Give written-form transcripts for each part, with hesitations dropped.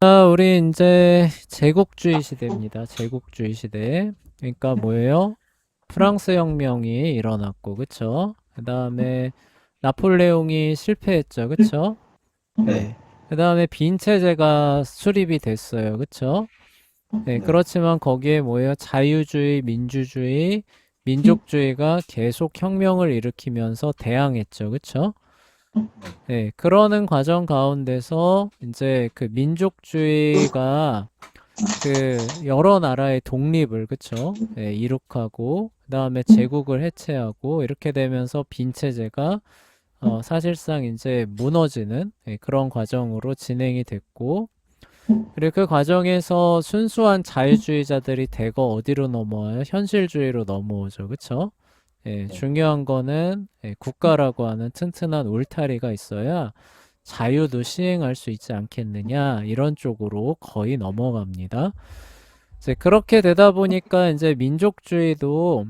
우리 이제 제국주의 시대입니다. 제국주의 시대. 그러니까 뭐예요? 프랑스 혁명이 일어났고, 그쵸? 그 다음에 나폴레옹이 실패했죠, 그쵸? 네, 네. 그 다음에 빈 체제가 수립이 됐어요, 그쵸? 네. 네, 그렇지만 거기에 뭐예요? 자유주의, 민주주의, 민족주의가 계속 혁명을 일으키면서 대항했죠, 그쵸? 네. 그러는 과정 가운데서 이제 그 민족주의가 그 여러 나라의 독립을 그쵸? 예, 이룩하고 그다음에 제국을 해체하고 이렇게 되면서 빈 체제가 사실상 이제 무너지는 그런 과정으로 진행이 됐고 그리고 그 과정에서 순수한 자유주의자들이 대거 어디로 넘어와요? 현실주의로 넘어오죠. 그쵸? 예, 네. 중요한 거는 국가라고 하는 튼튼한 울타리가 있어야 자유도 시행할 수 있지 않겠느냐 이런 쪽으로 거의 넘어갑니다. 이제 그렇게 되다 보니까 이제 민족주의도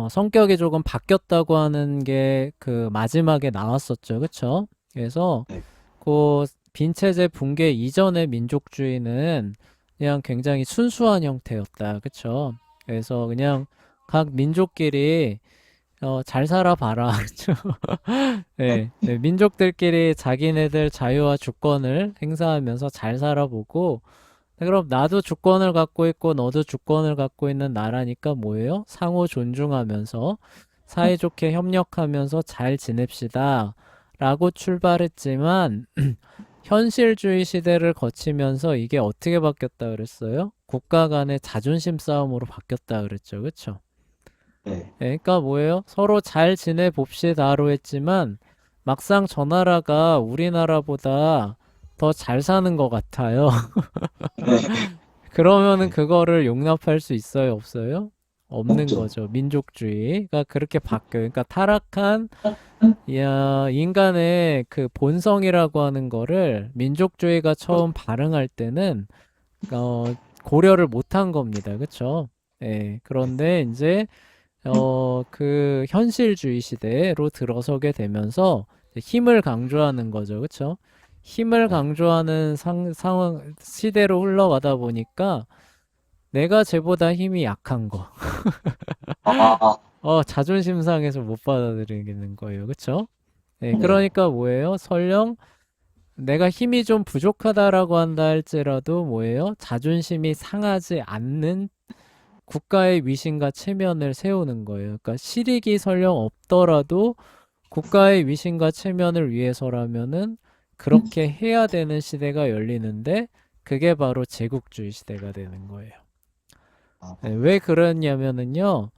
성격이 조금 바뀌었다고 하는 게 그 마지막에 나왔었죠. 그쵸? 그래서 네. 그 빈체제 붕괴 이전의 민족주의는 그냥 굉장히 순수한 형태였다. 그쵸? 그래서 그냥 각 민족끼리 잘 살아봐라. 그쵸? 네, 네, 민족들끼리 자기네들 자유와 주권을 행사하면서 잘 살아보고 그럼 나도 주권을 갖고 있고 너도 주권을 갖고 있는 나라니까 뭐예요? 상호 존중하면서 사이좋게 협력하면서 잘 지냅시다. 라고 출발했지만 현실주의 시대를 거치면서 이게 어떻게 바뀌었다 그랬어요? 국가 간의 자존심 싸움으로 바뀌었다 그랬죠. 그쵸? 네. 그러니까 뭐예요? 서로 잘 지내봅시다로 했지만 막상 저 나라가 우리나라보다 더 잘 사는 것 같아요. 그러면은 네. 그거를 용납할 수 있어요, 없어요? 없는 거죠. 민족주의가 그렇게 바뀌어요. 그러니까 타락한 인간의 그 본성이라고 하는 거를 민족주의가 처음 발흥할 때는 어, 고려를 못한 겁니다. 그쵸? 예. 그런데 이제 그 현실주의 시대로 들어서게 되면서 힘을 강조하는 거죠. 그쵸? 힘을 네. 강조하는 상황, 시대로 흘러가다 보니까 내가 쟤보다 힘이 약한 거. 아, 자존심 상해서 못 받아들이는 거예요. 그쵸? 네, 네. 그러니까 뭐예요? 설령 내가 힘이 좀 부족하다라고 한다 할지라도 뭐예요? 자존심이 상하지 않는 국가의 위신과 체면을 세우는 거예요. 그러니까 실익이 설령 없더라도 국가의 위신과 체면을 위해서라면은 그렇게 해야 되는 시대가 열리는데 그게 바로 제국주의 시대가 되는 거예요. 네, 아, 왜 그러냐면은요.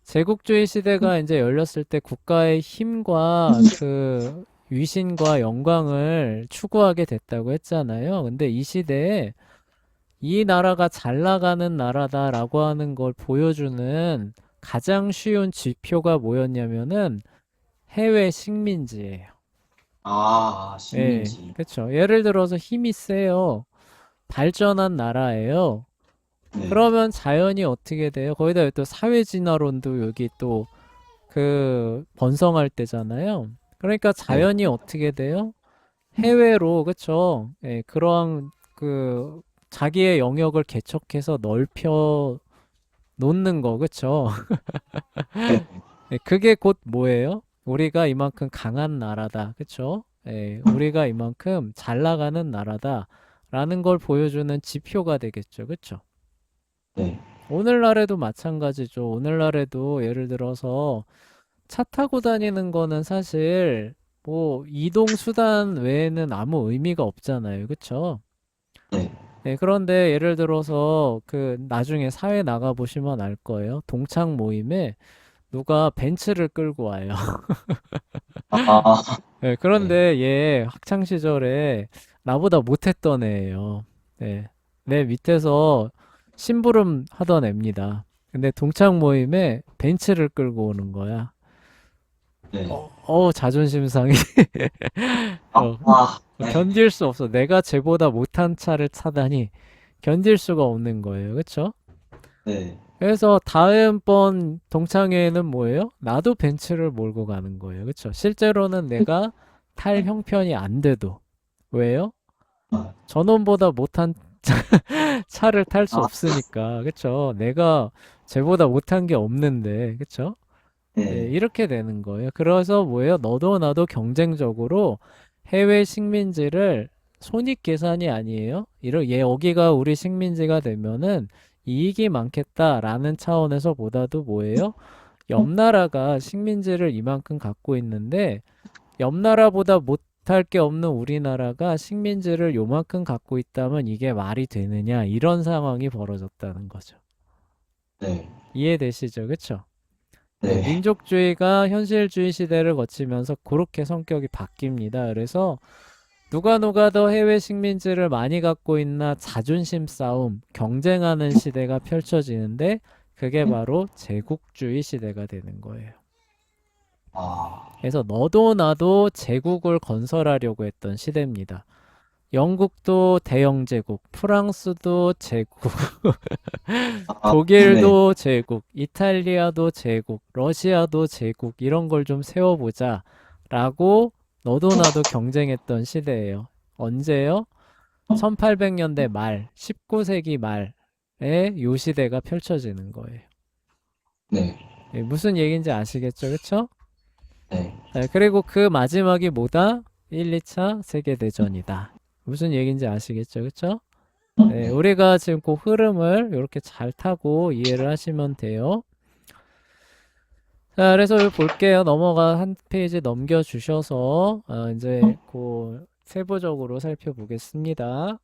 제국주의 시대가 이제 열렸을 때 국가의 힘과 그 위신과 영광을 추구하게 됐다고 했잖아요. 근데 이 시대에 이 나라가 잘 나가는 나라다라고 하는 걸 보여주는 가장 쉬운 지표가 뭐였냐면은 해외 식민지예요. 예, 식민지. 그렇죠. 예를 들어서 힘이 세요. 발전한 나라예요. 네. 그러면 자연이 어떻게 돼요? 거기다 또 사회진화론도 여기 또 그 번성할 때잖아요. 그러니까 네. 자연이 어떻게 돼요? 해외로, 그쵸? 예, 그러한 그 자기의 영역을 개척해서 넓혀 놓는 거, 그쵸? 네. 예, 그게 곧 뭐예요? 우리가 이만큼 강한 나라다, 그쵸? 예, 우리가 이만큼 잘 나가는 나라다. 라는 걸 보여주는 지표가 되겠죠, 그쵸? 네. 오늘날에도 마찬가지죠. 오늘날에도 예를 들어서 차 타고 다니는 거는 사실 뭐 이동 수단 외에는 아무 의미가 없잖아요. 그쵸? 네. 네, 그런데 예를 들어서 그 나중에 사회 나가 보시면 알 거예요. 동창 모임에 누가 벤츠를 끌고 와요. 아, 네, 네. 그런데 얘 학창 시절에 나보다 못했던 애예요. 네, 내 밑에서 심부름 하던 애입니다. 근데 동창 모임에 벤츠를 끌고 오는 거야. 네. 자존심 상해. 어, 네. 견딜 수 없어. 내가 쟤보다 못한 차를 타다니 견딜 수가 없는 거예요. 그쵸? 네. 그래서 다음번 동창회에는 뭐예요? 나도 벤츠를 몰고 가는 거예요. 그쵸? 실제로는 내가 탈 형편이 안 돼도. 왜요? 저놈보다 못한 차를 탈 수 아, 없으니까, 그쵸? 내가 쟤보다 못한 게 없는데, 그쵸? 예, 네. 이렇게 되는 거예요. 그래서 뭐예요? 너도 나도 경쟁적으로 해외 식민지를 손익 계산이 아니에요. 여기가 우리 식민지가 되면은 이익이 많겠다라는 차원에서 보다도 뭐예요? 옆 나라가 식민지를 이만큼 갖고 있는데 옆 나라보다 못할 게 없는 우리나라가 식민지를 요만큼 갖고 있다면 이게 말이 되느냐? 이런 상황이 벌어졌다는 거죠. 네. 이해되시죠? 그쵸? 네, 네. 민족주의가 현실주의 시대를 거치면서 그렇게 성격이 바뀝니다. 그래서 누가 더 해외 식민지를 많이 갖고 있나 자존심 싸움, 경쟁하는 시대가 펼쳐지는데 그게 바로 제국주의 시대가 되는 거예요. 아, 그래서 너도 나도 제국을 건설하려고 했던 시대입니다. 영국도 대영제국, 프랑스도 제국, 네. 독일도 제국, 이탈리아도 제국, 러시아도 제국, 이런 걸 좀 세워보자. 라고 너도 나도 경쟁했던 시대예요. 언제요? 1800년대 말, 19세기 말에 요 시대가 펼쳐지는 거예요. 네. 예, 무슨 얘기인지 아시겠죠? 그쵸? 네. 네, 그리고 그 마지막이 뭐다? 1, 2차 세계대전이다. 무슨 얘기인지 아시겠죠? 그쵸? 네, 네. 우리가 지금 그 흐름을 이렇게 잘 타고 이해를 하시면 돼요. 자, 그래서 여기 볼게요. 넘어가 한 페이지 넘겨주셔서 이제 그 세부적으로 살펴보겠습니다.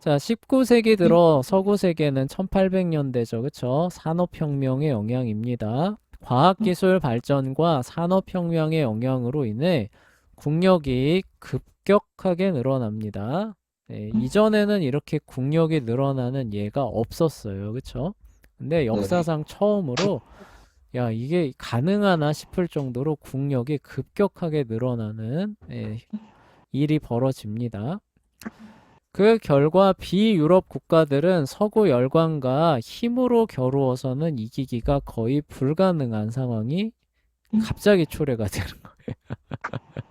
자, 19세기 들어 서구 세계는 1800년대죠. 그쵸? 산업혁명의 영향입니다. 과학기술 발전과 산업혁명의 영향으로 인해 국력이 급격하게 늘어납니다. 네, 이전에는 이렇게 국력이 늘어나는 예가 없었어요. 그쵸? 근데 네. 역사상 처음으로 야, 이게 가능하나 싶을 정도로 국력이 급격하게 늘어나는 일이 벌어집니다. 그 결과 비유럽 국가들은 서구 열강과 힘으로 겨루어서는 이기기가 거의 불가능한 상황이 갑자기 초래가 되는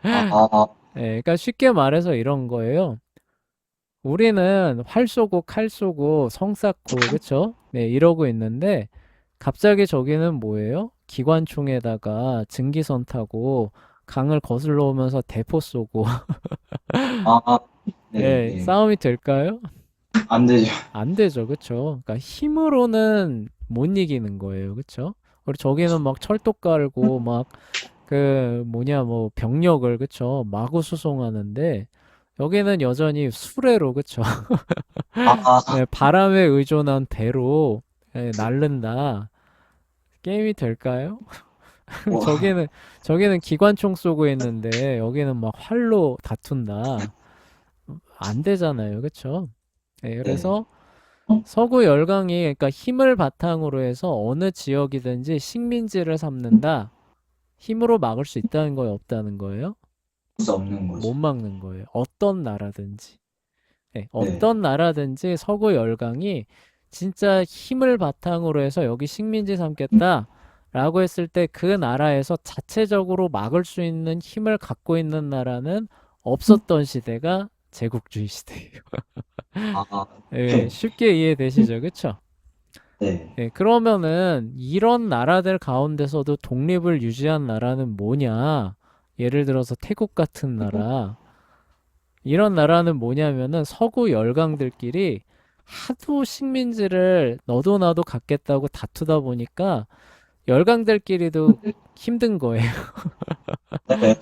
거예요. 아, 그러니까 쉽게 말해서 이런 거예요. 우리는 활 쏘고 칼 쏘고 성 쌓고 그쵸? 네, 이러고 있는데 갑자기 저기는 뭐예요? 기관총에다가 증기선 타고 강을 거슬러 오면서 대포 쏘고 아, 네. 예, 네. 싸움이 될까요? 안 되죠. 안 되죠. 그쵸? 그러니까 힘으로는 못 이기는 거예요. 그쵸? 우리 저기는 막 철도 깔고 막 그 뭐냐 뭐 병력을 그쵸? 마구 수송하는데 여기는 여전히 수레로 그쵸? 아, 예, 바람에 의존한 배로 날른다. 게임이 될까요? 어, 저기는 기관총 쏘고 있는데 여기는 막 활로 다툰다. 안 되잖아요. 그쵸? 예, 네. 그래서 서구 열강이 그러니까 힘을 바탕으로 해서 어느 지역이든지 식민지를 삼는다. 힘으로 막을 수 있다는 거예요, 없다는 거예요? 수 없는 거죠. 못 막는 거예요. 어떤 나라든지. 예, 네. 어떤 나라든지 서구 열강이 진짜 힘을 바탕으로 해서 여기 식민지 삼겠다. 라고 했을 때 그 나라에서 자체적으로 막을 수 있는 힘을 갖고 있는 나라는 없었던 시대가 제국주의 시대예요. 아, 예, 네. 쉽게 이해되시죠? 그쵸? 네. 예, 그러면은 이런 나라들 가운데서도 독립을 유지한 나라는 뭐냐? 예를 들어서 태국 같은 나라. 이런 나라는 뭐냐면은 서구 열강들끼리 하도 식민지를 너도 나도 갖겠다고 다투다 보니까 열강들끼리도 힘든 거예요. 네.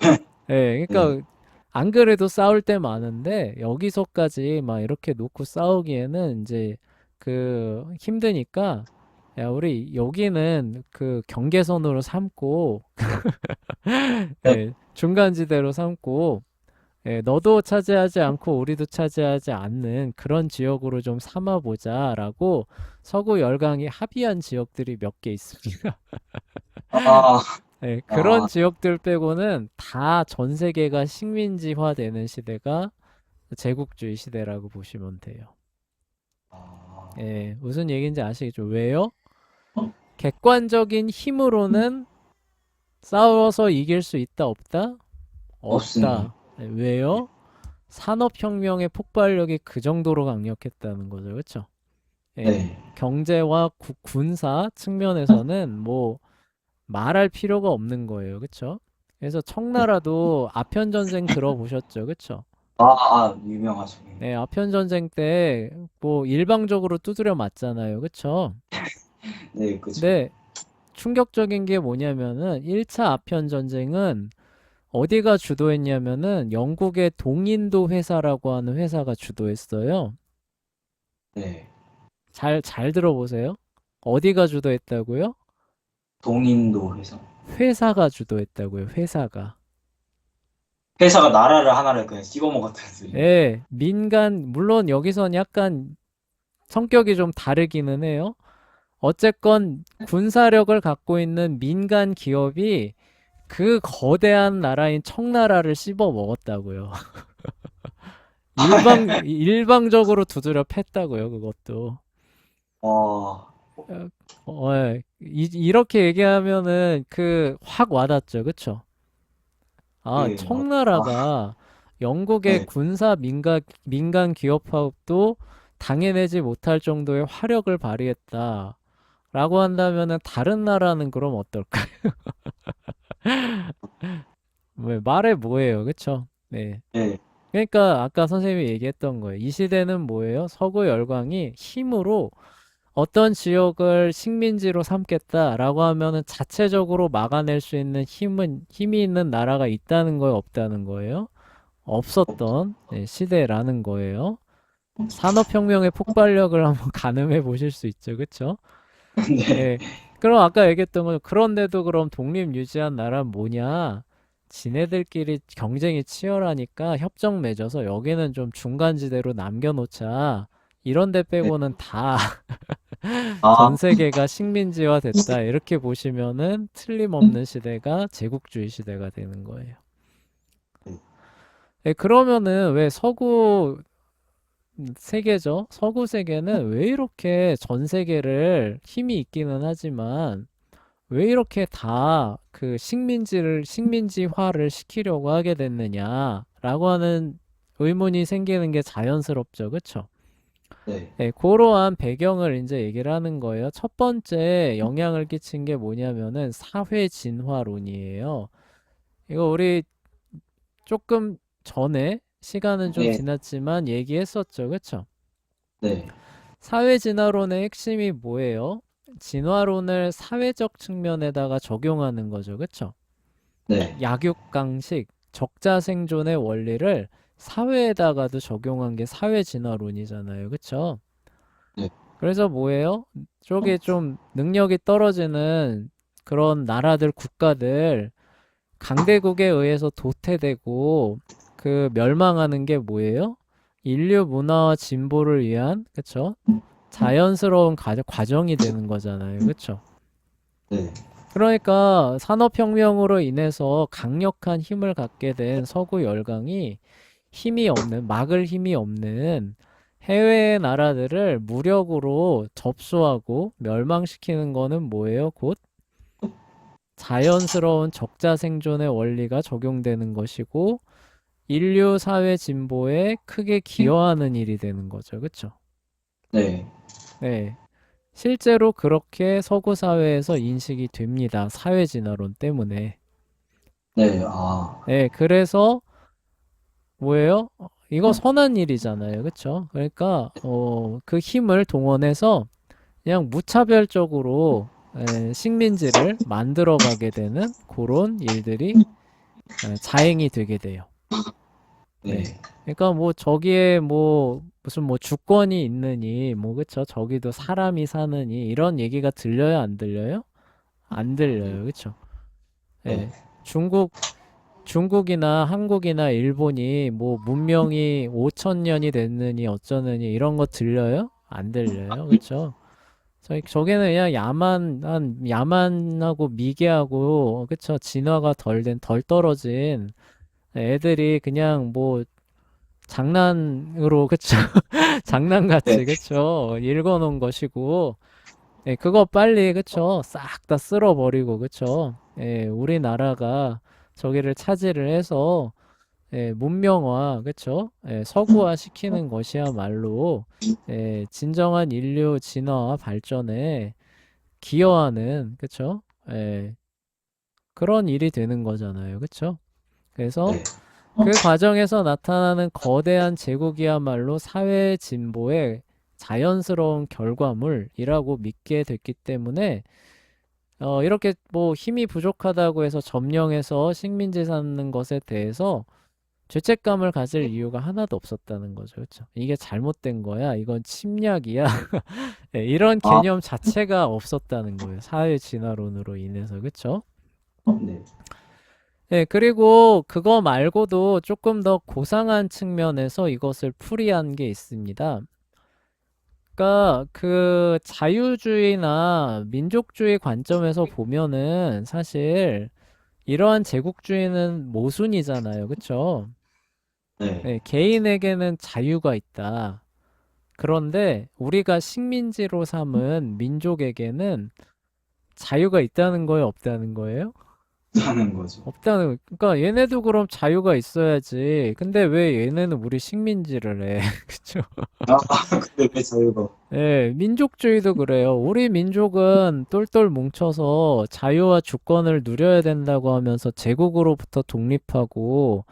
예, 네. 그러니까 안 그래도 싸울 때 많은데 여기서까지 막 이렇게 놓고 싸우기에는 이제 그 힘드니까 야, 우리 여기는 그 경계선으로 삼고 네. 예, 중간지대로 삼고 예, 너도 차지하지 않고 우리도 차지하지 않는 그런 지역으로 좀 삼아보자라고 서구 열강이 합의한 지역들이 몇 개 있습니다. 아, 예, 그런 아, 지역들 빼고는 다 전 세계가 식민지화되는 시대가 제국주의 시대라고 보시면 돼요. 아, 예, 무슨 얘기인지 아시겠죠? 왜요? 객관적인 힘으로는 싸워서 이길 수 있다, 없다? 없습니다. 없다. 예, 왜요? 산업혁명의 폭발력이 그 정도로 강력했다는 거죠. 그쵸? 예. 네. 경제와 군사 측면에서는 뭐 말할 필요가 없는 거예요. 그쵸? 그래서 네. 청나라도 아편전쟁 들어보셨죠? 그쵸? 유명하죠. 네, 아편전쟁 때 뭐 일방적으로 두드려 맞잖아요. 그쵸? 네, 그쵸. 근데 충격적인 게 뭐냐면은 1차 아편전쟁은 어디가 주도했냐면은 영국의 동인도 회사라고 하는 회사가 주도했어요. 네. 잘 들어보세요. 어디가 주도했다고요? 동인도 회사. 회사가 주도했다고요. 회사가. 회사가 나라를 하나를 그냥 씹어먹었다는 소리. 예, 물론 여기선 약간 성격이 좀 다르기는 해요. 어쨌건 군사력을 갖고 있는 민간 기업이 그 거대한 나라인 청나라를 씹어 먹었다고요. 일방적으로 두드려 팼다고요, 그것도. 어, 예. 이렇게 얘기하면은 확 와닿죠, 그쵸? 아, 네, 청나라가 영국의 네. 민간 기업하고도 당해내지 못할 정도의 화력을 발휘했다. 라고 한다면은 다른 나라는 그럼 어떨까? 왜 말해 뭐예요, 그쵸? 네. 네. 그러니까 아까 선생님이 얘기했던 거예요. 이 시대는 뭐예요? 서구 열강이 힘으로 어떤 지역을 식민지로 삼겠다라고 하면은 자체적으로 막아낼 수 있는 힘이 있는 나라가 있다는 거예요, 없다는 거예요? 없었던 시대라는 거예요. 산업혁명의 폭발력을 한번 가늠해 보실 수 있죠, 그쵸? 네. 예. 그럼 아까 얘기했던 거 그런데도 그럼 독립 유지한 나라는 뭐냐? 지네들끼리 경쟁이 치열하니까 협정 맺어서 여기는 좀 중간지대로 남겨놓자. 이런 데 네. 빼고는 다 전 아, 세계가 식민지화 됐다. 이렇게 보시면은 틀림없는 시대가 제국주의 시대가 되는 거예요. 예, 그러면은 왜 서구 세계죠? 서구 세계는 왜 이렇게 전 세계를 힘이 있기는 하지만 왜 이렇게 다 그 식민지화를 시키려고 하게 됐느냐라고 하는 의문이 생기는 게 자연스럽죠. 그쵸? 네. 네, 그러한 배경을 이제 얘기를 하는 거예요. 첫 번째 영향을 끼친 게 뭐냐면은 사회 진화론이에요. 이거 우리 조금 전에 시간은 좀 네. 지났지만 얘기했었죠. 그쵸? 네. 사회 진화론의 핵심이 뭐예요? 진화론을 사회적 측면에다가 적용하는 거죠. 그쵸? 네. 약육강식, 적자 생존의 원리를 사회에다가도 적용한 게 사회 진화론이잖아요. 그쵸? 네. 그래서 뭐예요? 쪽에 좀 능력이 떨어지는 그런 나라들, 국가들, 강대국에 의해서 도태되고 그 멸망하는 게 뭐예요? 인류 문화와 진보를 위한, 그쵸? 자연스러운 과정이 되는 거잖아요. 그쵸? 네. 그러니까 산업혁명으로 인해서 강력한 힘을 갖게 된 서구 열강이 막을 힘이 없는 해외의 나라들을 무력으로 접수하고 멸망시키는 거는 뭐예요? 곧 자연스러운 적자 생존의 원리가 적용되는 것이고 인류 사회 진보에 크게 기여하는 일이 되는 거죠. 그쵸? 네. 네. 실제로 그렇게 서구 사회에서 인식이 됩니다. 사회 진화론 때문에. 네. 아, 네, 그래서 뭐예요? 이거 선한 일이잖아요. 그쵸? 그러니까 그 힘을 동원해서 그냥 무차별적으로 식민지를 만들어가게 되는 그런 일들이 자행이 되게 돼요. 네. 네. 그러니까 뭐 저기에 뭐 무슨 뭐 주권이 있느니 뭐 그쵸? 저기도 사람이 사느니 이런 얘기가 들려요, 안 들려요? 안 들려요. 그쵸? 네. 예. 중국 중국이나 한국이나 일본이 뭐 문명이 5천 년이 됐느니 어쩌느니 이런 거 들려요? 안 들려요. 그쵸? 저게는 그냥 야만하고 미개하고, 그쵸? 진화가 덜 떨어진 애들이 그냥 뭐 장난으로, 그쵸? 네. 장난같이, 그쵸? 읽어놓은 것이고, 예, 그거 빨리, 그쵸? 싹 다 쓸어버리고, 그쵸? 예, 우리나라가 저기를 차지를 해서 문명화, 그쵸? 서구화 시키는 것이야말로 진정한 인류 진화와 발전에 기여하는, 그쵸? 그런 일이 되는 거잖아요. 그쵸? 그래서 네. 그 과정에서 나타나는 거대한 제국이야말로 사회 진보의 자연스러운 결과물이라고 믿게 됐기 때문에 이렇게 뭐 힘이 부족하다고 해서 점령해서 식민지 삼는 것에 대해서 죄책감을 가질 이유가 하나도 없었다는 거죠. 그렇죠? 이게 잘못된 거야. 이건 침략이야. 네, 이런 아, 개념 자체가 없었다는 거예요. 사회 진화론으로 인해서. 그렇죠? 네. 네, 그리고 그거 말고도 조금 더 고상한 측면에서 이것을 풀이한 게 있습니다. 그러니까 그 자유주의나 민족주의 관점에서 보면은 사실 이러한 제국주의는 모순이잖아요. 그쵸? 네. 네, 개인에게는 자유가 있다. 그런데 우리가 식민지로 삼은 민족에게는 자유가 있다는 거예요, 없다는 거예요? 하는 거죠. 그러니까 얘네도 그럼 자유가 있어야지. 근데 왜 얘네는 우리 식민지를 해? 그쵸? 아, 근데 왜 자유가? 예, 민족주의도 그래요. 우리 민족은 똘똘 뭉쳐서 자유와 주권을 누려야 된다고 하면서 제국으로부터 독립하고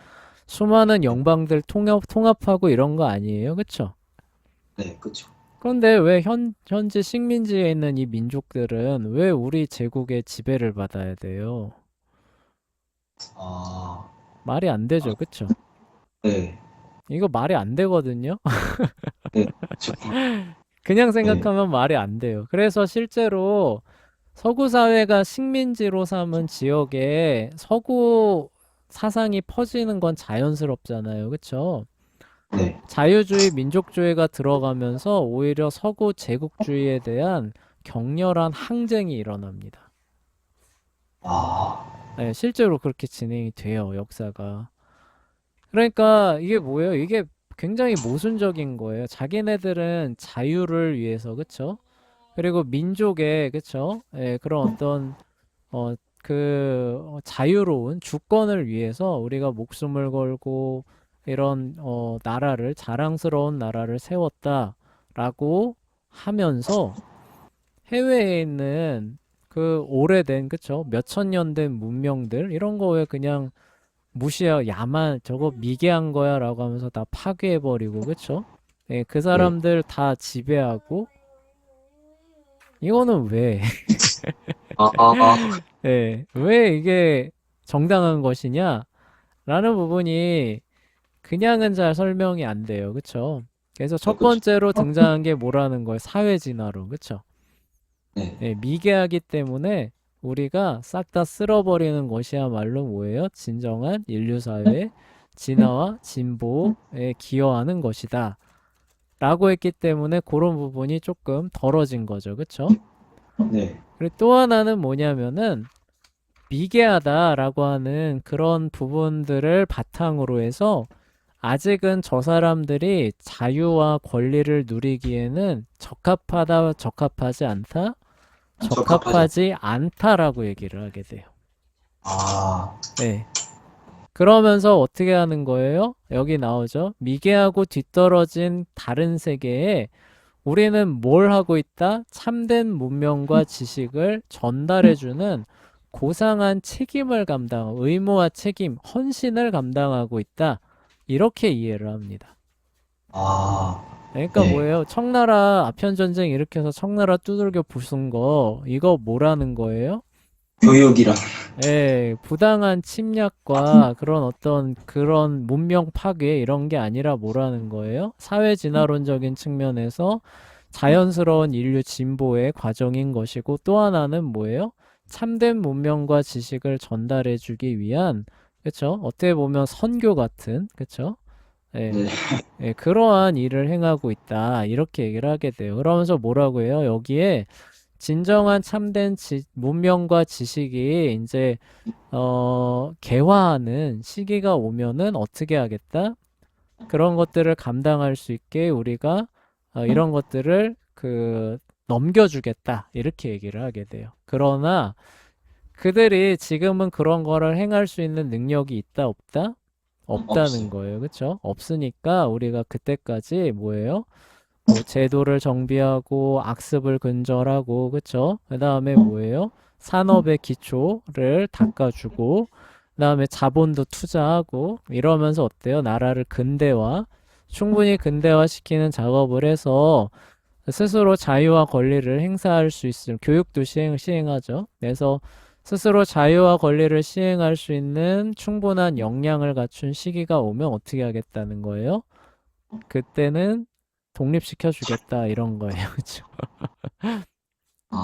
수많은 영방들 통합하고 이런 거 아니에요? 그쵸? 네, 그쵸. 그런데 왜 현재 식민지에 있는 이 민족들은 왜 우리 제국의 지배를 받아야 돼요? 아, 말이 안 되죠. 그쵸? 네. 이거 말이 안 되거든요? 네, 그쵸. 그냥 네. 생각하면 말이 안 돼요. 그래서 실제로 서구 사회가 식민지로 삼은 지역에 서구 사상이 퍼지는 건 자연스럽잖아요. 그쵸? 네. 자유주의, 민족주의가 들어가면서 오히려 서구 제국주의에 대한 격렬한 항쟁이 일어납니다. 아, 네, 실제로 그렇게 진행이 돼요, 역사가. 그러니까 이게 뭐예요? 이게 굉장히 모순적인 거예요. 자기네들은 자유를 위해서, 그쵸? 그리고 민족의, 그쵸? 그런 어떤 자유로운 주권을 위해서 우리가 목숨을 걸고 이런 나라를 자랑스러운 나라를 세웠다라고 하면서 해외에 있는 그 오래된 그쵸? 몇천 년 된 문명들 이런 거 왜 그냥 무시하고 야만 저거 미개한 거야라고 하면서 다 파괴해버리고 그쵸? 그 네. 사람들 다 지배하고 이거는 왜? 왜 이게 정당한 것이냐? 라는 부분이 그냥은 잘 설명이 안 돼요. 그쵸? 그래서 네, 첫 그쵸. 번째로 등장한 게 뭐라는 거예요? 사회진화론. 그쵸? 네. 미개하기 때문에 우리가 싹 다 쓸어버리는 것이야말로 뭐예요? 진정한 인류사회의 진화와 진보에 기여하는 것이다. 라고 했기 때문에 그런 부분이 조금 덜어진 거죠. 그쵸? 네. 그리고 또 하나는 뭐냐면은 미개하다라고 하는 그런 부분들을 바탕으로 해서 아직은 저 사람들이 자유와 권리를 누리기에는 적합하다, 적합하지 않다, 적합하지 않. 적합하지 않다라고 얘기를 하게 돼요. 아, 네. 그러면서 어떻게 하는 거예요? 여기 나오죠. 미개하고 뒤떨어진 다른 세계에 우리는 뭘 하고 있다? 참된 문명과 지식을 전달해주는 고상한 책임을 의무와 책임, 헌신을 감당하고 있다. 이렇게 이해를 합니다. 아, 그러니까 네. 뭐예요? 청나라 아편전쟁 일으켜서 청나라 두들겨 부순 거, 이거 뭐라는 거예요? 교육이랑. 부당한 침략과 그런 문명 파괴 이런 게 아니라 뭐라는 거예요? 사회 진화론적인 측면에서 자연스러운 인류 진보의 과정인 것이고 또 하나는 뭐예요? 참된 문명과 지식을 전달해 주기 위한 그쵸? 어떻게 보면 선교 같은 그쵸? 예, 네. 그러한 일을 행하고 있다. 이렇게 얘기를 하게 돼요. 그러면서 뭐라고 해요? 여기에 진정한 참된 문명과 지식이 이제 개화하는 시기가 오면은 어떻게 하겠다? 그런 것들을 감당할 수 있게 우리가 이런 것들을 넘겨주겠다. 이렇게 얘기를 하게 돼요. 그러나 그들이 지금은 그런 거를 행할 수 있는 능력이 있다, 없다? 없다는 없어요. 거예요. 그쵸? 없으니까 우리가 그때까지 뭐예요? 뭐 제도를 정비하고 악습을 근절하고 그쵸? 그다음에 뭐예요? 산업의 기초를 닦아주고 그다음에 자본도 투자하고 이러면서 어때요? 나라를 근대화 충분히 근대화시키는 작업을 해서 스스로 자유와 권리를 행사할 수 있음 교육도 시행하죠. 그래서 스스로 자유와 권리를 시행할 수 있는 충분한 역량을 갖춘 시기가 오면 어떻게 하겠다는 거예요? 그때는 독립시켜 주겠다 이런 거예요. 그렇죠?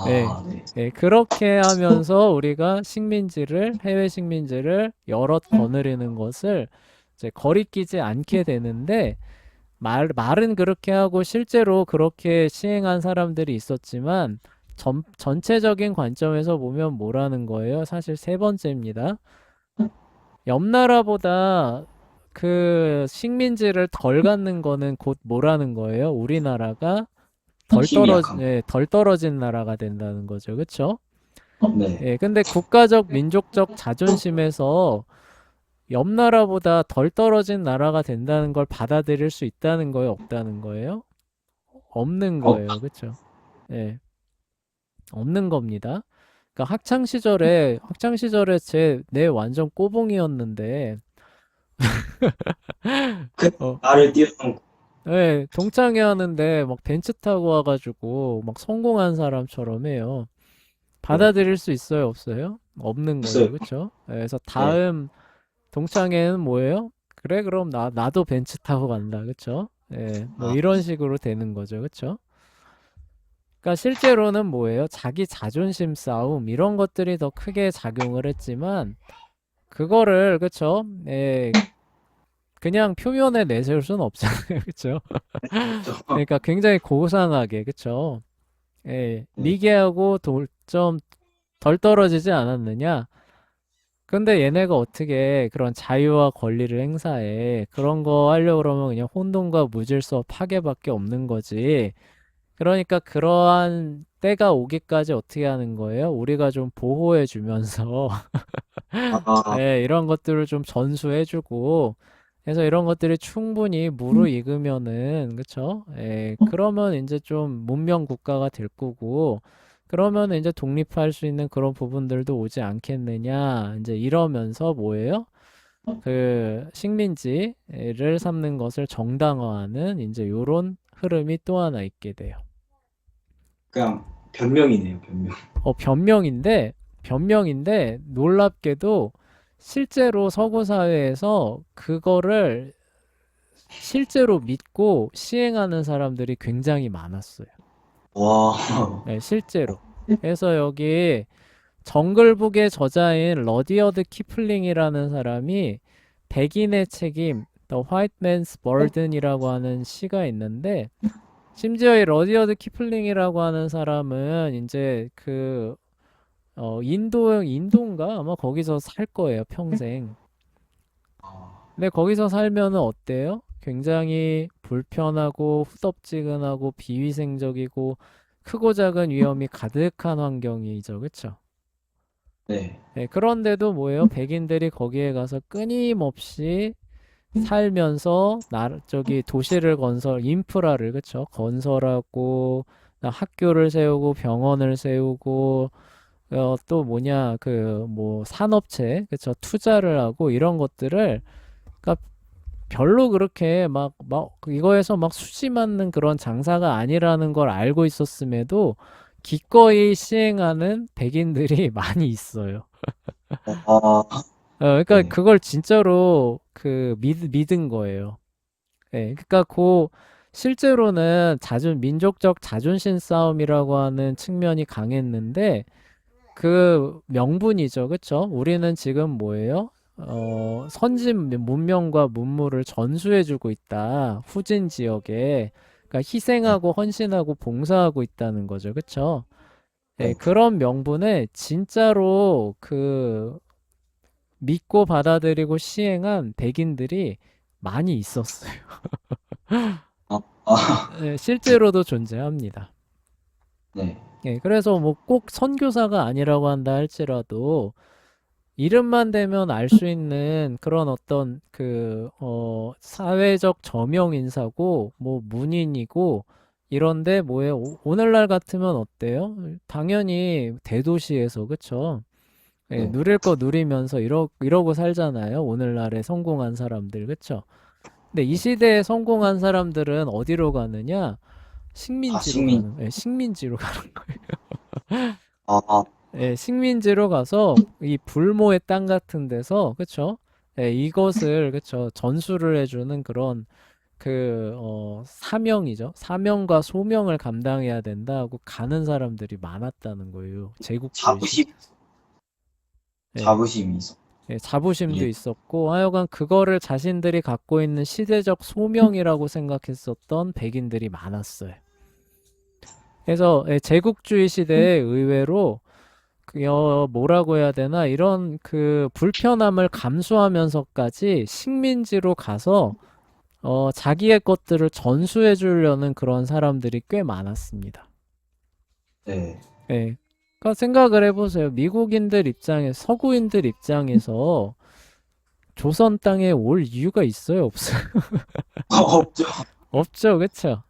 네. 네. 네, 그렇게 하면서 우리가 식민지를 해외 식민지를 여럿 거느리는 것을 이제 거리끼지 않게 되는데 말은 그렇게 하고 실제로 그렇게 시행한 사람들이 있었지만 전체적인 관점에서 보면 뭐라는 거예요? 사실 세 번째입니다. 옆 나라보다 그 식민지를 덜 갖는 거는 곧 뭐라는 거예요? 우리나라가 힘이 약한 덜 떨어진 나라가 된다는 거죠. 그쵸? 거. 네. 예, 근데 국가적, 민족적 자존심에서 옆 나라보다 덜 떨어진 나라가 된다는 걸 받아들일 수 있다는 거예요? 없다는 거예요? 없는 어, 거예요. 그쵸? 예, 없는 겁니다. 그러니까 학창 시절에 내 완전 꼬봉이었는데, 그 어, 나를 뛰어넘고 예, 동창회 하는데 막 벤츠 타고 와가지고 막 성공한 사람처럼 해요. 네. 받아들일 수 있어요, 없어요? 없는 없어요. 거예요, 그쵸? 예, 그래서 네. 다음 동창회는 뭐예요? 그래, 그럼 나도 벤츠 타고 간다, 그쵸? 예, 뭐 아, 이런 식으로 되는 거죠, 그쵸? 그러니까 실제로는 뭐예요? 자기 자존심 싸움, 이런 것들이 더 크게 작용을 했지만, 그거를, 그쵸? 예, 그냥 표면에 내세울 수는 없잖아요, 그쵸? 그렇죠. 그러니까 굉장히 고상하게, 그쵸? 예, 네. 미개하고 좀 덜 떨어지지 않았느냐? 근데 얘네가 어떻게 그런 자유와 권리를 행사해? 그런 거 하려고 그러면 그냥 혼돈과 무질서 파괴밖에 없는 거지. 그러니까 그러한 때가 오기까지 어떻게 하는 거예요? 우리가 좀 보호해 주면서 아, 예, 이런 것들을 좀 전수해주고, 그래서 이런 것들이 충분히 무르익으면은, 그쵸? 예, 그러면 이제 좀 문명 국가가 될 거고, 그러면 이제 독립할 수 있는 그런 부분들도 오지 않겠느냐, 이제 이러면서 뭐예요? 그 식민지를 삼는 것을 정당화하는 이제 요런 흐름이 또 하나 있게 돼요. 그냥 변명이네요, 변명. 변명인데 놀랍게도 실제로 서구 사회에서 그거를 실제로 믿고 시행하는 사람들이 굉장히 많았어요. 와, 네, 실제로. 그래서 여기 정글북의 저자인 러디어드 키플링이라는 사람이 백인의 책임, The White Man's Burden이라고 하는 시가 있는데 심지어 이 러디어드 키플링이라고 하는 사람은 이제 인도인가? 아마 거기서 살 거예요, 평생. 근데 거기서 살면은 어때요? 굉장히 불편하고 후덥지근하고 비위생적이고 크고 작은 위험이 가득한 환경이죠, 그쵸? 네. 네, 그런데도 뭐예요? 백인들이 거기에 가서 끊임없이 살면서 저기 도시를 인프라를 그쵸? 건설하고 학교를 세우고 병원을 세우고 또 뭐냐 그 뭐 산업체 그쵸? 투자를 하고 이런 것들을 그러니까 별로 그렇게 막 이거에서 막 수지 맞는 그런 장사가 아니라는 걸 알고 있었음에도 기꺼이 시행하는 백인들이 많이 있어요. 아, 그러니까 네. 그걸 진짜로 믿은 거예요. 예, 그러니까 실제로는 민족적 자존심 싸움이라고 하는 측면이 강했는데 그 명분이죠. 그쵸? 우리는 지금 뭐예요? 선진 문명과 문물을 전수해주고 있다. 후진 지역에. 그러니까 네. 희생하고 헌신하고 봉사하고 있다는 거죠. 그쵸? 예, 네. 그런 명분에 진짜로 믿고 받아들이고 시행한 백인들이 많이 있었어요. 아, 아, 예, 실제로도 존재합니다. 네. 예, 그래서 뭐 꼭 선교사가 아니라고 한다 할지라도 이름만 대면 알 수 있는 그런 어떤 사회적 저명 인사고, 뭐 문인이고, 이런데 뭐예요? 오늘날 같으면 어때요? 당연히 대도시에서, 그쵸? 예, 네. 누릴 거 누리면서 이러고 살잖아요. 오늘날에 성공한 사람들, 그쵸? 근데 이 시대에 성공한 사람들은 어디로 가느냐? 다 식민지로 식민. 가는, 예, 식민지로 가는 아, 예, 식민지로 가서 이 불모의 땅 같은 데서 그쵸? 예, 이것을 그쵸? 전수를 해주는 그런 사명이죠. 사명과 소명을 감당해야 된다고 가는 사람들이 많았다는 거예요. 제국주의 시대. 자부심, 예, 자부심이 있어. 예, 자부심도 예. 있었고 하여간 그거를 자신들이 갖고 있는 시대적 소명이라고 생각했었던 백인들이 많았어요. 그래서 예, 제국주의 시대에 의외로 뭐라고 해야 되나, 이런 불편함을 감수하면서까지 식민지로 가서, 자기의 것들을 전수해 주려는 그런 사람들이 꽤 많았습니다. 네. 예. 그러니까 생각을 해보세요. 미국인들 서구인들 입장에서 조선 땅에 올 이유가 있어요, 없어요? 없죠. 없죠, 그쵸?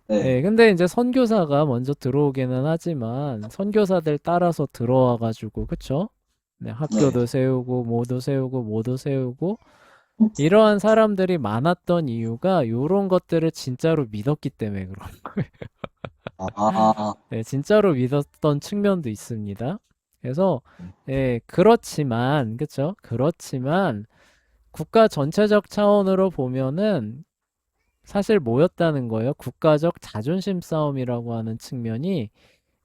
네. 예, 근데 이제 선교사가 먼저 들어오기는 하지만, 선교사들 따라서 들어와가지고, 그쵸? 네, 네. 학교도 세우고, 뭐도 세우고, 뭐도 세우고, 이러한 사람들이 많았던 이유가 요런 것들을 진짜로 믿었기 때문에 그런 거예요. 아, 네, 진짜로 믿었던 측면도 있습니다. 그래서, 예, 그렇지만, 그쵸? 그렇지만, 국가 전체적 차원으로 보면은 사실 뭐였다는 거예요? 국가적 자존심 싸움이라고 하는 측면이,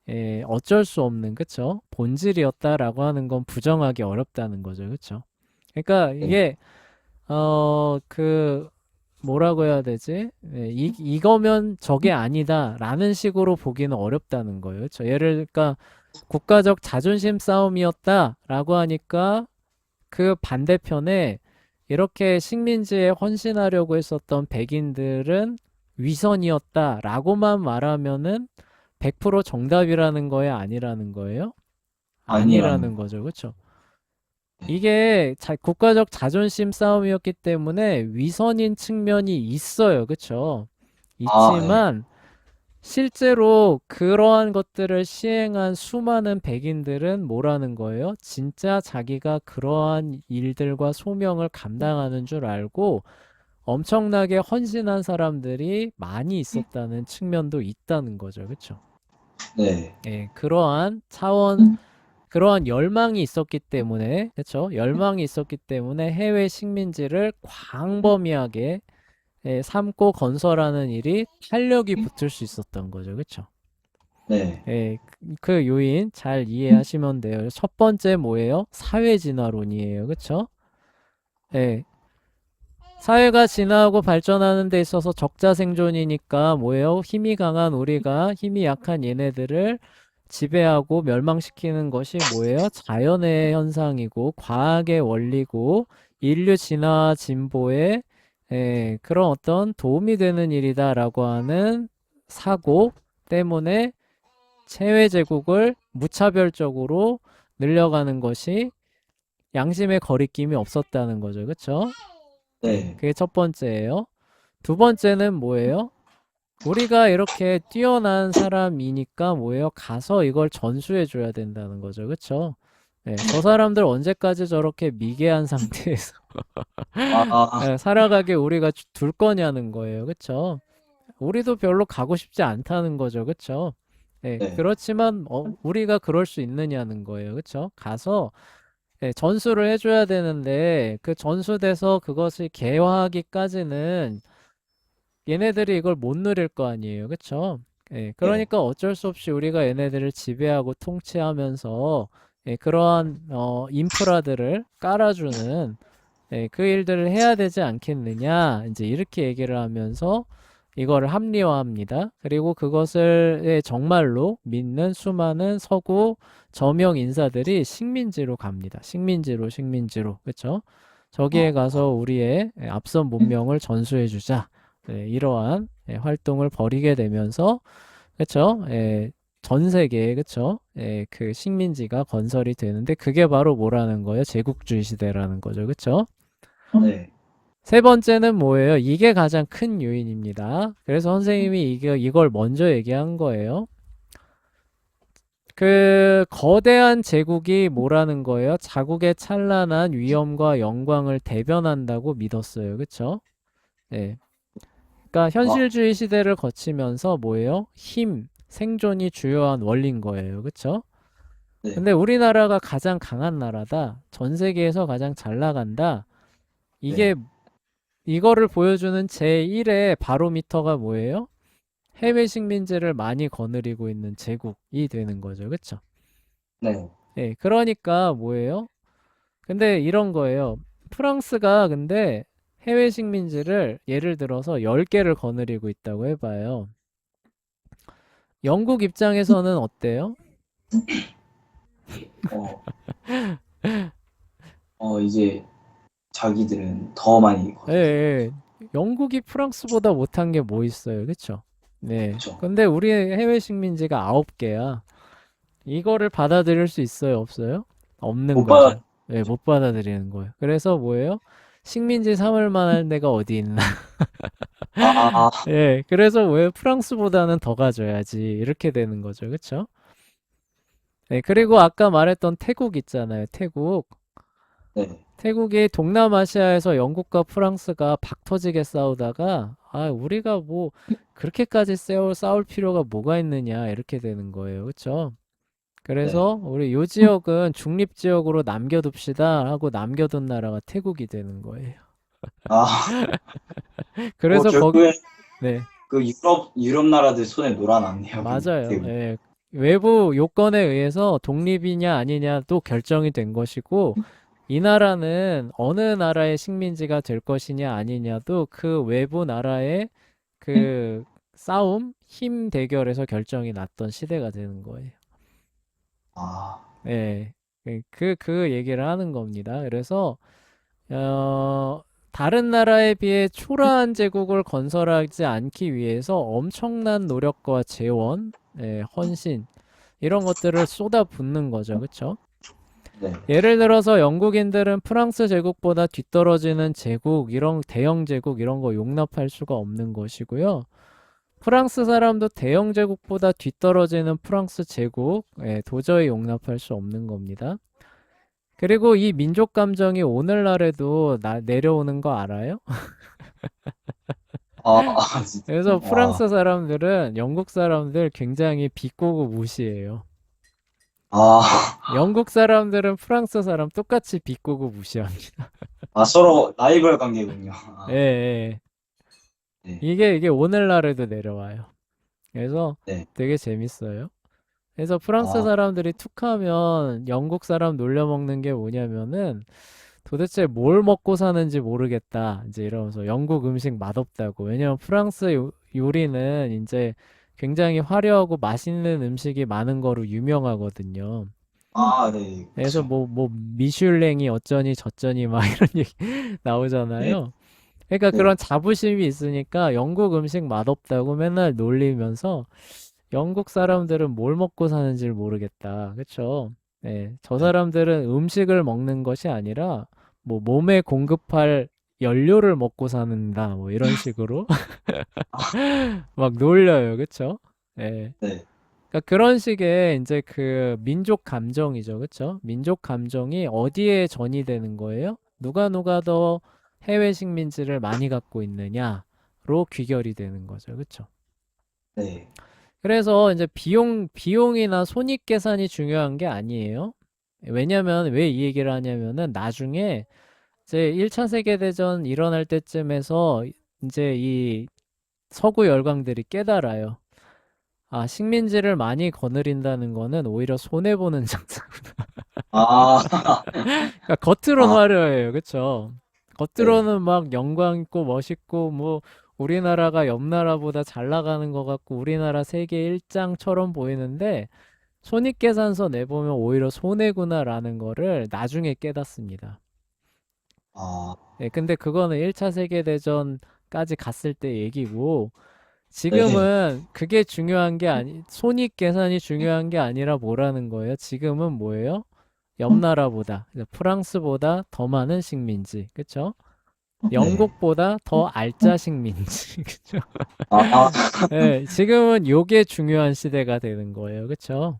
예, 어쩔 수 없는, 그쵸? 본질이었다라고 하는 건 부정하기 어렵다는 거죠. 그쵸? 그러니까 네. 이게 뭐라고 해야 되지? 예, 이거면 저게 아니다라는 식으로 보기는 어렵다는 거예요. 그러니까 국가적 자존심 싸움이었다라고 하니까 그 반대편에 이렇게 식민지에 헌신하려고 했었던 백인들은 위선이었다라고만 말하면은 100% 정답이라는 거예요, 아니라는 거예요? 아니라는 아니라는 거. 거죠. 그렇죠? 네. 이게 국가적 자존심 싸움이었기 때문에 위선인 측면이 있어요. 그쵸? 아, 예. 있지만 실제로 그러한 것들을 시행한 수많은 백인들은 뭐라는 거예요? 진짜 자기가 그러한 일들과 소명을 감당하는 줄 알고 엄청나게 헌신한 사람들이 많이 있었다는 측면도 있다는 거죠. 그쵸? 네. 예, 그러한 열망이 있었기 때문에, 그쵸? 열망이 있었기 때문에 해외 식민지를 광범위하게 삼고 건설하는 일이 탄력이 붙을 수 있었던 거죠. 그쵸? 네. 예, 그 요인 잘 이해하시면 돼요. 첫 번째 뭐예요? 사회 진화론이에요. 그쵸? 예, 사회가 진화하고 발전하는 데 있어서 적자 생존이니까 뭐예요? 힘이 강한 우리가 힘이 약한 얘네들을 지배하고 멸망시키는 것이 뭐예요? 자연의 현상이고 과학의 원리고 인류 진화 진보에 그런 어떤 도움이 되는 일이다라고 하는 사고 때문에 체외 제국을 무차별적으로 늘려가는 것이 양심의 거리낌이 없었다는 거죠. 그쵸? 네, 네. 그게 첫 번째예요. 두 번째는 뭐예요? 우리가 이렇게 뛰어난 사람이니까 뭐예요? 가서 이걸 전수해 줘야 된다는 거죠. 그쵸? 네, 저 사람들 언제까지 저렇게 미개한 상태에서 아, 살아가게 우리가 둘 거냐는 거예요. 그쵸? 우리도 별로 가고 싶지 않다는 거죠. 그쵸? 네, 네. 그렇지만 우리가 그럴 수 있느냐는 거예요. 그쵸? 가서 전수를 해줘야 되는데 그 전수돼서 그것을 개화하기까지는 얘네들이 이걸 못 누릴 거 아니에요. 그쵸? 예, 네. 그러니까 어쩔 수 없이 우리가 얘네들을 지배하고 통치하면서 그러한 인프라들을 깔아주는 그 일들을 해야 되지 않겠느냐. 이제 이렇게 얘기를 하면서 이거를 합리화합니다. 그리고 그것을 정말로 믿는 수많은 서구 저명 인사들이 식민지로 갑니다. 식민지로. 그쵸? 저기에 가서 우리의 앞선 문명을 전수해주자. 이러한 활동을 벌이게 되면서, 그쵸? 전 세계에, 그쵸? 예, 그 식민지가 건설이 되는데 그게 바로 뭐라는 거예요? 제국주의 시대라는 거죠. 그쵸? 네. 세 번째는 뭐예요? 이게 가장 큰 요인입니다. 그래서 선생님이 이걸 먼저 얘기한 거예요. 그 거대한 제국이 뭐라는 거예요? 자국의 찬란한 위엄과 영광을 대변한다고 믿었어요. 그쵸? 예. 그러니까 아, 현실주의 시대를 거치면서 뭐예요? 힘, 생존이 주요한 원리인 거예요. 그쵸? 네. 근데 우리나라가 가장 강한 나라다. 전 세계에서 가장 잘 나간다. 네. 이게 이거를 보여주는 제1의 바로미터가 뭐예요? 해외 식민지를 많이 거느리고 있는 제국이 되는 거죠. 그쵸? 네. 예, 그러니까 뭐예요? 근데 이런 거예요. 프랑스가 근데 해외 식민지를 예를 들어서 10개를 거느리고 있다고 해봐요. 영국 입장에서는 어때요? 어, 이제 자기들은 더 많이 예, 거둬들여. 예. 영국이 프랑스보다 못한 게 뭐 있어요. 그쵸? 네. 그쵸. 근데 우리 해외 식민지가 9개야. 이거를 받아들일 수 있어요? 없어요? 없는 못 받아, 거죠. 네, 못 받아들이는 거예요. 그래서 뭐예요? 식민지 삼을 만한 데가 어디 있나? 아, 예, 그래서 왜 프랑스보다는 더 가져야지. 이렇게 되는 거죠. 그쵸? 네, 그리고 아까 말했던 태국 있잖아요. 태국. 네. 태국이 동남아시아에서 영국과 프랑스가 박 터지게 싸우다가, 아, 우리가 뭐, 그렇게까지 싸울 필요가 뭐가 있느냐. 이렇게 되는 거예요. 그쵸? 네. 그래서 우리 요 지역은 중립지역으로 남겨둡시다 하고 남겨둔 나라가 태국이 되는 거예요. 아, 그래서 거기, 결국엔 네, 그 유럽 나라들 손에 놀아놨네요. 근데 맞아요. 대부분. 예, 외부 요건에 의해서 독립이냐 아니냐도 결정이 된 것이고, 이 나라는 어느 나라의 식민지가 될 것이냐 아니냐도 그 외부 나라의 그 싸움, 힘 대결에서 결정이 났던 시대가 되는 거예요. 아, 예, 그 얘기를 하는 겁니다. 그래서 어, 다른 나라에 비해 초라한 제국을 건설하지 않기 위해서 엄청난 노력과 재원, 예, 헌신, 이런 것들을 쏟아붓는 거죠. 그쵸? 네. 예를 들어서 영국인들은 프랑스 제국보다 뒤떨어지는 제국, 이런 대영 제국, 이런 거 용납할 수가 없는 것이고요. 프랑스 사람도 대영 제국보다 뒤떨어지는 프랑스 제국, 예, 도저히 용납할 수 없는 겁니다. 그리고 이 민족 감정이 오늘날에도 내려오는 거 알아요? 진짜. 그래서 와. 프랑스 사람들은 영국 사람들 굉장히 비꼬고 무시해요. 아, 영국 사람들은 프랑스 사람 똑같이 비꼬고 무시합니다. 서로 라이벌 관계군요. 예, 예. 네. 이게 오늘날에도 내려와요. 그래서 네. 되게 재밌어요. 그래서 프랑스 아, 사람들이 툭하면 영국 사람 놀려먹는 게 뭐냐면은 도대체 뭘 먹고 사는지 모르겠다. 이제 이러면서 영국 음식 맛없다고. 왜냐면 프랑스 요리는 이제 굉장히 화려하고 맛있는 음식이 많은 거로 유명하거든요. 네. 그래서 그쵸. 뭐 미슐랭이 어쩌니 저쩌니 막 이런 얘기 네. 나오잖아요. 그러니까 네. 그런 자부심이 있으니까 영국 음식 맛없다고 맨날 놀리면서 영국 사람들은 뭘 먹고 사는지를 모르겠다. 그쵸? 네. 저 네. 사람들은 음식을 먹는 것이 아니라 뭐 몸에 공급할 연료를 먹고 사는다. 뭐 이런 식으로 막 놀려요. 그쵸? 네. 네. 그러니까 그런 식의 이제 그 민족 감정이죠. 그쵸? 민족 감정이 어디에 전이되는 거예요? 누가 더 해외 식민지를 많이 갖고 있느냐로 귀결이 되는 거죠. 그쵸? 네. 그래서 이제 비용이나 손익 계산이 중요한 게 아니에요. 왜냐면 왜 이 얘기를 하냐면은 나중에 이제 1차 세계대전 일어날 때쯤에서 이제 이 서구 열강들이 깨달아요. 아, 식민지를 많이 거느린다는 거는 오히려 손해보는 장사구나. 아, 그러니까 겉으로는 아, 화려해요. 그쵸? 네. 겉으로는 막 영광 있고 멋있고 뭐 우리나라가 옆 나라보다 잘 나가는 것 같고 우리나라 세계 일장처럼 보이는데 손익계산서 내보면 오히려 손해구나라는 거를 나중에 깨닫습니다. 아, 네, 근데 그거는 1차 세계대전까지 갔을 때 얘기고 네. 지금은 그게 중요한 게 손익 계산이 중요한 게 아니라 뭐라는 거예요? 지금은 뭐예요? 옆 나라보다, 프랑스보다 더 많은 식민지, 그쵸? 네. 영국보다 더 알짜 식민지, 그쵸? 아, 네, 지금은 요게 중요한 시대가 되는 거예요, 그쵸?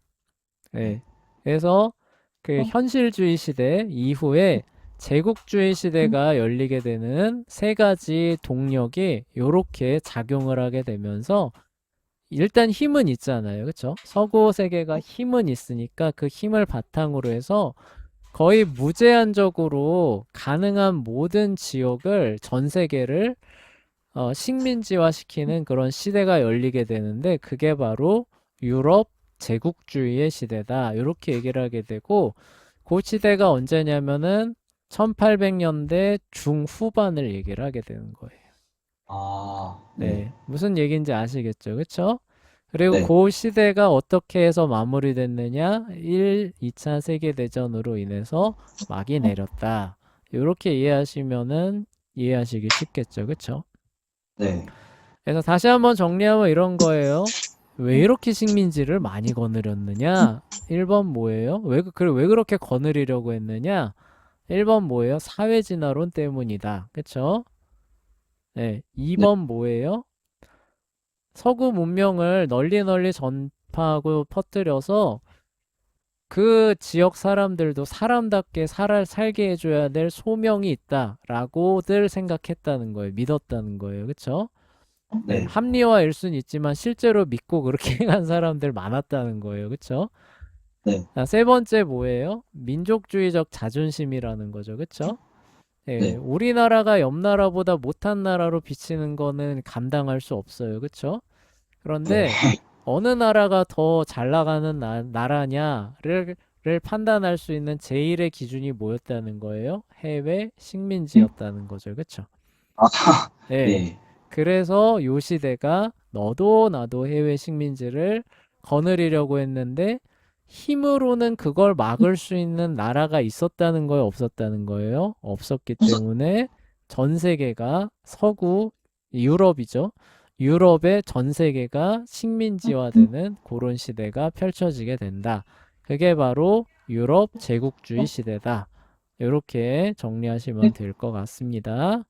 네. 네. 그래서 그 현실주의 시대 이후에 제국주의 시대가 열리게 되는 세 가지 동력이 요렇게 작용을 하게 되면서 일단 힘은 있잖아요. 그쵸? 서구 세계가 힘은 있으니까 그 힘을 바탕으로 해서 거의 무제한적으로 가능한 모든 지역을 전 세계를 식민지화 시키는 그런 시대가 열리게 되는데 그게 바로 유럽 제국주의의 시대다. 이렇게 얘기를 하게 되고 그 시대가 언제냐면은 1800년대 중후반을 얘기를 하게 되는 거예요. 네. 네, 무슨 얘기인지 아시겠죠? 그쵸? 그리고 네. 그 시대가 어떻게 해서 마무리됐느냐? 2차 세계대전으로 인해서 막이 내렸다. 이렇게 이해하시면은 이해하시기 쉽겠죠? 그쵸? 네. 그래서 다시 한번 정리하면 이런 거예요. 왜 이렇게 식민지를 많이 거느렸느냐? 1번 뭐예요? 왜 그렇게 거느리려고 했느냐? 1번 뭐예요? 사회 진화론 때문이다. 그쵸? 네. 네. 2번 뭐예요? 서구 문명을 널리 널리 전파하고 퍼뜨려서 그 지역 사람들도 사람답게 살게 해줘야 될 소명이 있다라고들 생각했다는 거예요. 믿었다는 거예요. 그쵸? 네, 네. 합리화일 순 있지만 실제로 믿고 그렇게 한 사람들 많았다는 거예요. 그쵸? 네. 자, 세 번째 뭐예요? 민족주의적 자존심이라는 거죠. 그쵸? 예, 네. 우리나라가 옆 나라보다 못한 나라로 비치는 거는 감당할 수 없어요. 그쵸? 네. 그런데 어느 나라가 더 잘 나가는 나라냐를 판단할 수 있는 제1의 기준이 뭐였다는 거예요? 해외 식민지였다는 거죠. 그쵸? 아, 예. 네. 그래서 요 시대가 너도 나도 해외 식민지를 거느리려고 했는데 힘으로는 그걸 막을 수 있는 나라가 있었다는 거예요, 없었다는 거예요? 없었기 때문에 전 세계가 유럽이죠. 유럽의 전 세계가 식민지화되는 그런 시대가 펼쳐지게 된다. 그게 바로 유럽 제국주의 시대다. 이렇게 정리하시면 될 것 같습니다.